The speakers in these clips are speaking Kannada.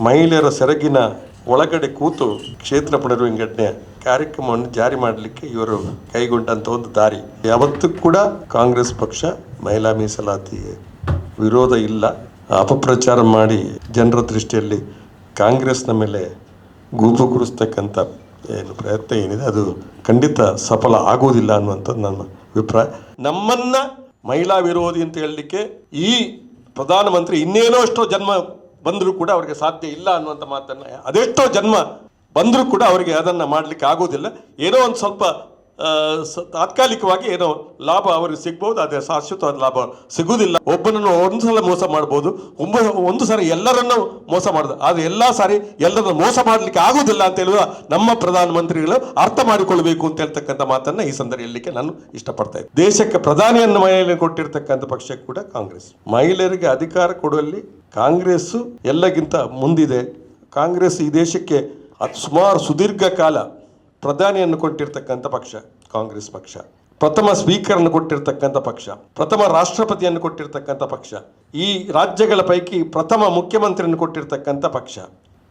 ಮಹಿಳೆಯರ ಸೆರಗಿನ ಒಳಗಡೆ ಕೂತು ಕ್ಷೇತ್ರ ಪುನರ್ವಿಂಗಡಣೆ ಕಾರ್ಯಕ್ರಮವನ್ನು ಜಾರಿ ಮಾಡಲಿಕ್ಕೆ ಇವರು ಕೈಗೊಂಡಂತ ಒಂದು ದಾರಿ. ಯಾವತ್ತೂ ಕೂಡ ಕಾಂಗ್ರೆಸ್ ಪಕ್ಷ ಮಹಿಳಾ ಮೀಸಲಾತಿ ವಿರೋಧ ಇಲ್ಲ. ಅಪಪ್ರಚಾರ ಮಾಡಿ ಜನರ ದೃಷ್ಟಿಯಲ್ಲಿ ಕಾಂಗ್ರೆಸ್ನ ಮೇಲೆ ಗೂಬು ಕೂರಿಸ್ತಕ್ಕಂಥ ಏನು ಪ್ರಯತ್ನ ಏನಿದೆ ಅದು ಖಂಡಿತ ಸಫಲ ಆಗುವುದಿಲ್ಲ ಅನ್ನುವಂಥದ್ದು ನನ್ನ ಅಭಿಪ್ರಾಯ. ನಮ್ಮನ್ನ ಮಹಿಳಾ ವಿರೋಧಿ ಅಂತ ಹೇಳಲಿಕ್ಕೆ ಈ ಪ್ರಧಾನಮಂತ್ರಿ ಇನ್ನೇನೋ ಅಷ್ಟೋ ಜನ್ಮ ಬಂದರೂ ಕೂಡ ಅವರಿಗೆ ಸಾಧ್ಯ ಇಲ್ಲ ಅನ್ನುವಂಥ ಮಾತನ್ನು, ಅದೆಷ್ಟೋ ಜನ್ಮ ಬಂದರೂ ಕೂಡ ಅವರಿಗೆ ಅದನ್ನು ಮಾಡಲಿಕ್ಕೆ ಆಗೋದಿಲ್ಲ. ಏನೋ ಒಂದು ಸ್ವಲ್ಪ ತಾತ್ಕಾಲಿಕವಾಗಿ ಏನೋ ಲಾಭ ಅವರಿಗೆ ಸಿಗ್ಬೋದು, ಅದೇ ಶಾಶ್ವತವಾದ ಲಾಭ ಸಿಗುವುದಿಲ್ಲ. ಒಬ್ಬನನ್ನು ಒಂದು ಸಲ ಮೋಸ ಮಾಡ್ಬೋದು, ಒಂದು ಸಾರಿ ಎಲ್ಲರನ್ನೂ ಮೋಸ ಮಾಡೋದು, ಆದರೆ ಎಲ್ಲ ಸಾರಿ ಎಲ್ಲರನ್ನು ಮೋಸ ಮಾಡಲಿಕ್ಕೆ ಆಗೋದಿಲ್ಲ ಅಂತ ಹೇಳುವ ನಮ್ಮ ಪ್ರಧಾನಮಂತ್ರಿಗಳು ಅರ್ಥ ಮಾಡಿಕೊಳ್ಬೇಕು ಅಂತ ಹೇಳ್ತಕ್ಕಂಥ ಮಾತನ್ನು ಈ ಸಂದರ್ಭದಲ್ಲಿ ನಾನು ಇಷ್ಟಪಡ್ತಾ ಇದ್ದೆ. ದೇಶಕ್ಕೆ ಪ್ರಧಾನಿಯನ್ನು ಮಹಿಳೆಯರಿಗೆ ಕೊಟ್ಟಿರ್ತಕ್ಕಂಥ ಪಕ್ಷ ಕೂಡ ಕಾಂಗ್ರೆಸ್. ಮಹಿಳೆಯರಿಗೆ ಅಧಿಕಾರ ಕೊಡುವಲ್ಲಿ ಕಾಂಗ್ರೆಸ್ಸು ಎಲ್ಲಕ್ಕಿಂತ ಮುಂದಿದೆ. ಕಾಂಗ್ರೆಸ್ ಈ ದೇಶಕ್ಕೆ ಸುಮಾರು ಸುದೀರ್ಘ ಕಾಲ ಪ್ರಧಾನಿಯನ್ನು ಕೊಟ್ಟಿರ್ತಕ್ಕಂಥ ಪಕ್ಷ ಕಾಂಗ್ರೆಸ್ ಪಕ್ಷ. ಪ್ರಥಮ ಸ್ಪೀಕರನ್ನು ಕೊಟ್ಟಿರ್ತಕ್ಕಂಥ ಪಕ್ಷ, ಪ್ರಥಮ ರಾಷ್ಟ್ರಪತಿಯನ್ನು ಕೊಟ್ಟಿರ್ತಕ್ಕಂಥ ಪಕ್ಷ, ಈ ರಾಜ್ಯಗಳ ಪೈಕಿ ಪ್ರಥಮ ಮುಖ್ಯಮಂತ್ರಿಯನ್ನು ಕೊಟ್ಟಿರ್ತಕ್ಕಂಥ ಪಕ್ಷ.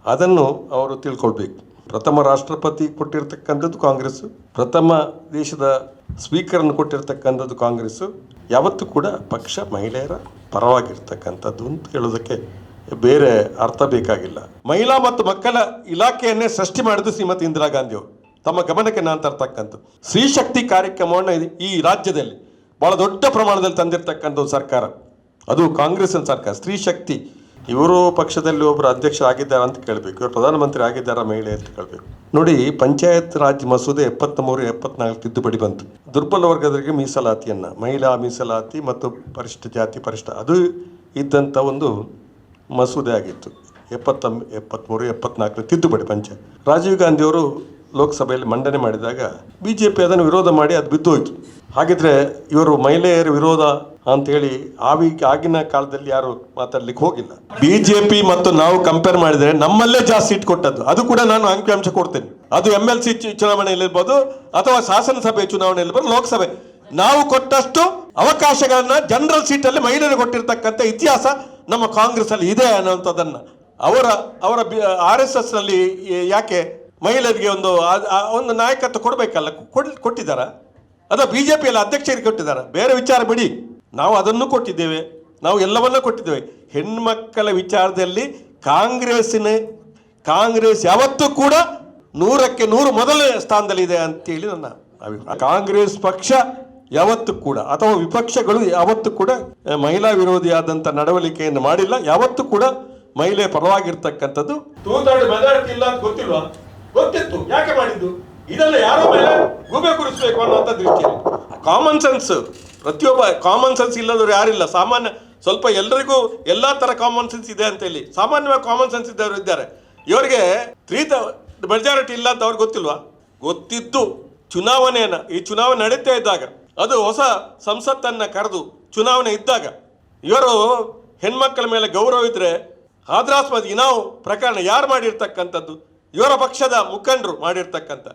ಅದನ್ನು ಅವರು ತಿಳ್ಕೊಳ್ಬೇಕು. ಪ್ರಥಮ ರಾಷ್ಟ್ರಪತಿ ಕೊಟ್ಟಿರ್ತಕ್ಕಂಥದ್ದು ಕಾಂಗ್ರೆಸ್ಸು, ಪ್ರಥಮ ದೇಶದ ಸ್ಪೀಕರನ್ನು ಕೊಟ್ಟಿರ್ತಕ್ಕಂಥದ್ದು ಕಾಂಗ್ರೆಸ್ಸು. ಯಾವತ್ತೂ ಕೂಡ ಪಕ್ಷ ಮಹಿಳೆಯರ ಪರವಾಗಿರ್ತಕ್ಕಂಥದ್ದು ಅಂತ ಹೇಳೋದಕ್ಕೆ ಬೇರೆ ಅರ್ಥ ಬೇಕಾಗಿಲ್ಲ. ಮಹಿಳಾ ಮತ್ತು ಮಕ್ಕಳ ಇಲಾಖೆಯನ್ನೇ ಸೃಷ್ಟಿ ಮಾಡಿದ್ದು ಶ್ರೀಮತಿ ಇಂದಿರಾ ಗಾಂಧಿ ಅವರು. ತಮ್ಮ ಗಮನಕ್ಕೆ ನಾನು ತರ್ತಕ್ಕಂಥದ್ದು ಸ್ತ್ರೀ ಶಕ್ತಿ ಕಾರ್ಯಕ್ರಮವನ್ನು ಈ ರಾಜ್ಯದಲ್ಲಿ ಬಹಳ ದೊಡ್ಡ ಪ್ರಮಾಣದಲ್ಲಿ ತಂದಿರತಕ್ಕಂಥ ಸರ್ಕಾರ ಅದು ಕಾಂಗ್ರೆಸ್ಸಿನ ಸರ್ಕಾರ. ಸ್ತ್ರೀ ಶಕ್ತಿ ಇವರು ಪಕ್ಷದಲ್ಲಿ ಒಬ್ಬರು ಅಧ್ಯಕ್ಷ ಆಗಿದ್ದಾರೆ ಅಂತ ಕೇಳಬೇಕು, ಇವರು ಪ್ರಧಾನಮಂತ್ರಿ ಆಗಿದ್ದಾರೆ ಮಹಿಳೆ ಅಂತ ಕೇಳಬೇಕು. ನೋಡಿ, ಪಂಚಾಯತ್ ರಾಜ್ ಮಸೂದೆ 73-74 ತಿದ್ದುಪಡಿ ಬಂತು. ದುರ್ಬಲ ವರ್ಗದವರಿಗೆ ಮೀಸಲಾತಿಯನ್ನು, ಮಹಿಳಾ ಮೀಸಲಾತಿ ಮತ್ತು ಪರಿಶಿಷ್ಟ ಜಾತಿ ಪರಿಶಿಷ್ಟ ಅದು ಇದ್ದಂಥ ಒಂದು ಮಸೂದೆ ಆಗಿತ್ತು. 73-74 ತಿದ್ದುಪಡಿ ಪಂಚಾಯತ್. ರಾಜೀವ್ ಗಾಂಧಿಯವರು ಲೋಕಸಭೆಯಲ್ಲಿ ಮಂಡನೆ ಮಾಡಿದಾಗ BJP ಅದನ್ನು ವಿರೋಧ ಮಾಡಿ ಅದು ಬಿದ್ದೋಯ್ತು. ಹಾಗಿದ್ರೆ ಇವರು ಮಹಿಳೆಯರ ವಿರೋಧ ಅಂತೇಳಿ ಆಗಿನ ಕಾಲದಲ್ಲಿ ಯಾರು ಮಾತಾಡ್ಲಿಕ್ಕೆ ಹೋಗಿಲ್ಲ. BJP ಮತ್ತು ನಾವು ಕಂಪೇರ್ ಮಾಡಿದರೆ ನಮ್ಮಲ್ಲೇ ಜಾಸ್ತಿ ಸೀಟ್ ಕೊಟ್ಟದ್ದು. ಅದು ಕೂಡ ನಾನು ಅಂಕಿಅಂಶ ಕೊಡ್ತೇನೆ. ಅದು MLC ಚುನಾವಣೆಯಲ್ಲಿರ್ಬೋದು ಅಥವಾ ಶಾಸನಸಭೆ ಚುನಾವಣೆಯಲ್ಲಿರ್ಬೋದು, ಲೋಕಸಭೆ ನಾವು ಕೊಟ್ಟಷ್ಟು ಅವಕಾಶಗಳನ್ನ ಜನರಲ್ ಸೀಟಲ್ಲಿ ಮಹಿಳೆಯರು ಕೊಟ್ಟಿರ್ತಕ್ಕಂಥ ಇತಿಹಾಸ ನಮ್ಮ ಕಾಂಗ್ರೆಸ್ ಅಲ್ಲಿ ಇದೆ ಅನ್ನುವಂಥದ್ದನ್ನು ಅವರ RSS ನಲ್ಲಿ ಯಾಕೆ ಮಹಿಳೆಯರಿಗೆ ಒಂದು ನಾಯಕತ್ವ ಕೊಡಬೇಕಲ್ಲ, ಕೊಟ್ಟಿದ್ದಾರ? ಅದು BJPಯಲ್ಲಿ ಅಧ್ಯಕ್ಷರಿಗೆ ಕೊಟ್ಟಿದ್ದಾರ? ಬೇರೆ ವಿಚಾರ ಬಿಡಿ, ನಾವು ಅದನ್ನು ಕೊಟ್ಟಿದ್ದೇವೆ, ನಾವು ಎಲ್ಲವನ್ನ ಕೊಟ್ಟಿದ್ದೇವೆ. ಹೆಣ್ಮಕ್ಕಳ ವಿಚಾರದಲ್ಲಿ ಕಾಂಗ್ರೆಸ್ ಯಾವತ್ತೂ ಕೂಡ 100ಕ್ಕೆ 100 ಮೊದಲನೇ ಸ್ಥಾನದಲ್ಲಿದೆ ಅಂತೇಳಿ ನನ್ನ ಅಭಿಪ್ರಾಯ. ಕಾಂಗ್ರೆಸ್ ಪಕ್ಷ ಯಾವತ್ತೂ ಕೂಡ ಅಥವಾ ವಿಪಕ್ಷಗಳು ಯಾವತ್ತೂ ಕೂಡ ಮಹಿಳಾ ವಿರೋಧಿಯಾದಂಥ ನಡವಳಿಕೆಯನ್ನು ಮಾಡಿಲ್ಲ. ಯಾವತ್ತೂ ಕೂಡ ಮಹಿಳೆ ಪರವಾಗಿರ್ತಕ್ಕಂಥದ್ದು. ಮೆಜಾರಿಟಿ ಇಲ್ಲ ಅಂತ ಗೊತ್ತಿಲ್ವಾ? ಗೊತ್ತಿತ್ತು, ಯಾಕೆ ಮಾಡಿದ್ದು? ಇದೆಲ್ಲ ಯಾರೋ ಮೇಲೆ ಗೂಬೆ ಕೂರಿಸಬೇಕು ಅನ್ನುವಂಥ ದೃಷ್ಟಿಯಲ್ಲಿ ಕಾಮನ್ ಸೆನ್ಸ್, ಪ್ರತಿಯೊಬ್ಬ ಕಾಮನ್ ಸೆನ್ಸ್ ಇಲ್ಲದವರು ಯಾರಿಲ್ಲ. ಸಾಮಾನ್ಯ ಸ್ವಲ್ಪ ಎಲ್ಲರಿಗೂ ಎಲ್ಲ ಥರ ಕಾಮನ್ ಸೆನ್ಸ್ ಇದೆ ಅಂತೇಳಿ ಸಾಮಾನ್ಯವಾಗಿ ಕಾಮನ್ ಸೆನ್ಸ್ ಇದ್ದವರು ಇದ್ದಾರೆ. ಇವರಿಗೆ 3 ಮೆಜಾರಿಟಿ ಇಲ್ಲ ಅಂತ ಅವ್ರಿಗೆ ಗೊತ್ತಿಲ್ವಾ? ಗೊತ್ತಿದ್ದು ಈ ಚುನಾವಣೆ ನಡೀತಾ ಇದ್ದಾಗ, ಅದು ಹೊಸ ಸಂಸತ್ತನ್ನು ಕರೆದು ಚುನಾವಣೆ ಇದ್ದಾಗ ಇವರು ಹೆಣ್ಮಕ್ಕಳ ಮೇಲೆ ಗೌರವ ಇದ್ದರೆ ಹಾದ್ರಾಸ್ಪದ ಇನಾವ್ ಪ್ರಕರಣ ಯಾರು ಮಾಡಿರ್ತಕ್ಕಂಥದ್ದು? ಇವರ ಪಕ್ಷದ ಮುಖಂಡರು ಮಾಡಿರ್ತಕ್ಕಂಥ,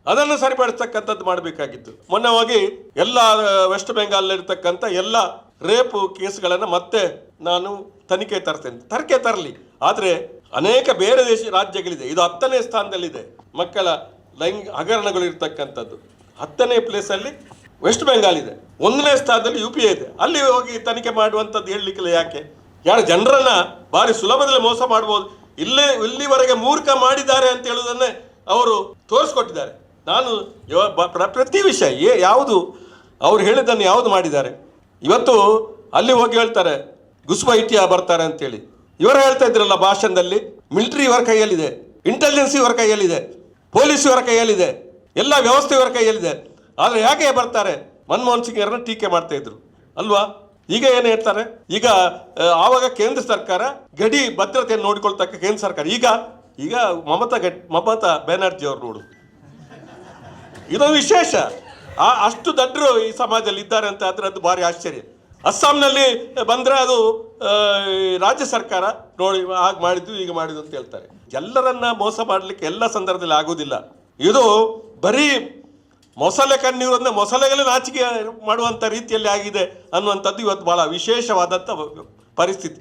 ಅದನ್ನು ಸರಿಪಡಿಸ್ತಕ್ಕಂಥದ್ದು ಮಾಡಬೇಕಾಗಿತ್ತು. ಮೊನ್ನೆ ಹೋಗಿ ಎಲ್ಲ ವೆಸ್ಟ್ ಬೆಂಗಾಲಲ್ಲಿರ್ತಕ್ಕಂಥ ಎಲ್ಲ ರೇಪು ಕೇಸ್ಗಳನ್ನು ಮತ್ತೆ ನಾನು ತನಿಖೆ ತರಲಿ. ಆದರೆ ಅನೇಕ ಬೇರೆ ರಾಜ್ಯಗಳಿದೆ, ಇದು 10ನೇ ಸ್ಥಾನದಲ್ಲಿದೆ. ಮಕ್ಕಳ ಹಗರಣಗಳು ಇರ್ತಕ್ಕಂಥದ್ದು 10ನೇ ಪ್ಲೇಸಲ್ಲಿ ವೆಸ್ಟ್ ಬೆಂಗಾಲ್ ಇದೆ, 1ನೇ ಸ್ಥಾನದಲ್ಲಿ UP ಇದೆ. ಅಲ್ಲಿ ಹೋಗಿ ತನಿಖೆ ಮಾಡುವಂಥದ್ದು ಹೇಳಲಿಕ್ಕಿಲ್ಲ. ಯಾಕೆ? ಯಾರು ಜನರನ್ನ ಭಾರಿ ಸುಲಭದಲ್ಲಿ ಮೋಸ ಮಾಡ್ಬೋದು. ಇಲ್ಲಿವರೆಗೆ ಮೂರ್ಖ ಮಾಡಿದ್ದಾರೆ ಅಂತ ಹೇಳುವುದನ್ನೇ ಅವರು ತೋರಿಸ್ಕೊಟ್ಟಿದ್ದಾರೆ. ನಾನು ಪ್ರತಿ ವಿಷಯ ಯಾವುದು ಅವ್ರು ಹೇಳಿದ್ದನ್ನು ಯಾವುದು ಮಾಡಿದ್ದಾರೆ. ಇವತ್ತು ಅಲ್ಲಿ ಹೋಗಿ ಹೇಳ್ತಾರೆ ಗುಸ್ಬೈಟಿಯಾ ಬರ್ತಾರೆ ಅಂತೇಳಿ. ಇವರು ಹೇಳ್ತಾ ಇದ್ರಲ್ಲ ಭಾಷಣದಲ್ಲಿ, ಮಿಲಿಟರಿ ಇವರ ಕೈಯಲ್ಲಿದೆ, ಇಂಟೆಲಿಜೆನ್ಸ್ ಇವರ ಕೈಯಲ್ಲಿದೆ, ಪೊಲೀಸ್ ಇವರ ಕೈಯಲ್ಲಿದೆ, ಎಲ್ಲ ವ್ಯವಸ್ಥೆ ಇವರ ಕೈಯಲ್ಲಿದೆ. ಆದರೆ ಯಾಕೆ ಬರ್ತಾರೆ? ಮನಮೋಹನ್ ಸಿಂಗ್ ಅವರನ್ನ ಟೀಕೆ ಮಾಡ್ತಾ ಇದ್ರು ಅಲ್ವಾ? ಈಗ ಏನು ಹೇಳ್ತಾರೆ? ಈಗ ಆವಾಗ ಕೇಂದ್ರ ಸರ್ಕಾರ ಗಡಿ ಭದ್ರತೆಯನ್ನು ನೋಡಿಕೊಳ್ತಕ್ಕ ಕೇಂದ್ರ ಸರ್ಕಾರ, ಈಗ ಮಮತಾ ಬ್ಯಾನರ್ಜಿ ಅವರು ನೋಡು, ಇದೊಂದು ವಿಶೇಷ. ಅಷ್ಟು ದಡ್ಡರು ಈ ಸಮಾಜದಲ್ಲಿ ಇದ್ದಾರೆ ಅಂತ ಆದರೆ ಅದು ಭಾರಿ ಆಶ್ಚರ್ಯ. ಅಸ್ಸಾಂನಲ್ಲಿ ಬಂದರೆ ಅದು ರಾಜ್ಯ ಸರ್ಕಾರ ನೋಡಿ ಆಗ ಮಾಡಿದ್ದು ಈಗ ಮಾಡಿದ್ದು ಅಂತ ಹೇಳ್ತಾರೆ. ಎಲ್ಲರನ್ನ ಮೋಸ ಮಾಡಲಿಕ್ಕೆ ಎಲ್ಲ ಸಂದರ್ಭದಲ್ಲಿ ಆಗೋದಿಲ್ಲ. ಇದು ಬರೀ ಮೊಸಳೆ ಕಣ್ಣೀರನ್ನ ಮೊಸಳೆಗಳೇ ನಾಚಿಕೆ ಮಾಡುವಂಥ ರೀತಿಯಲ್ಲಿ ಆಗಿದೆ ಅನ್ನುವಂಥದ್ದು ಇವತ್ತು ಬಹಳ ವಿಶೇಷವಾದಂಥ ಪರಿಸ್ಥಿತಿ.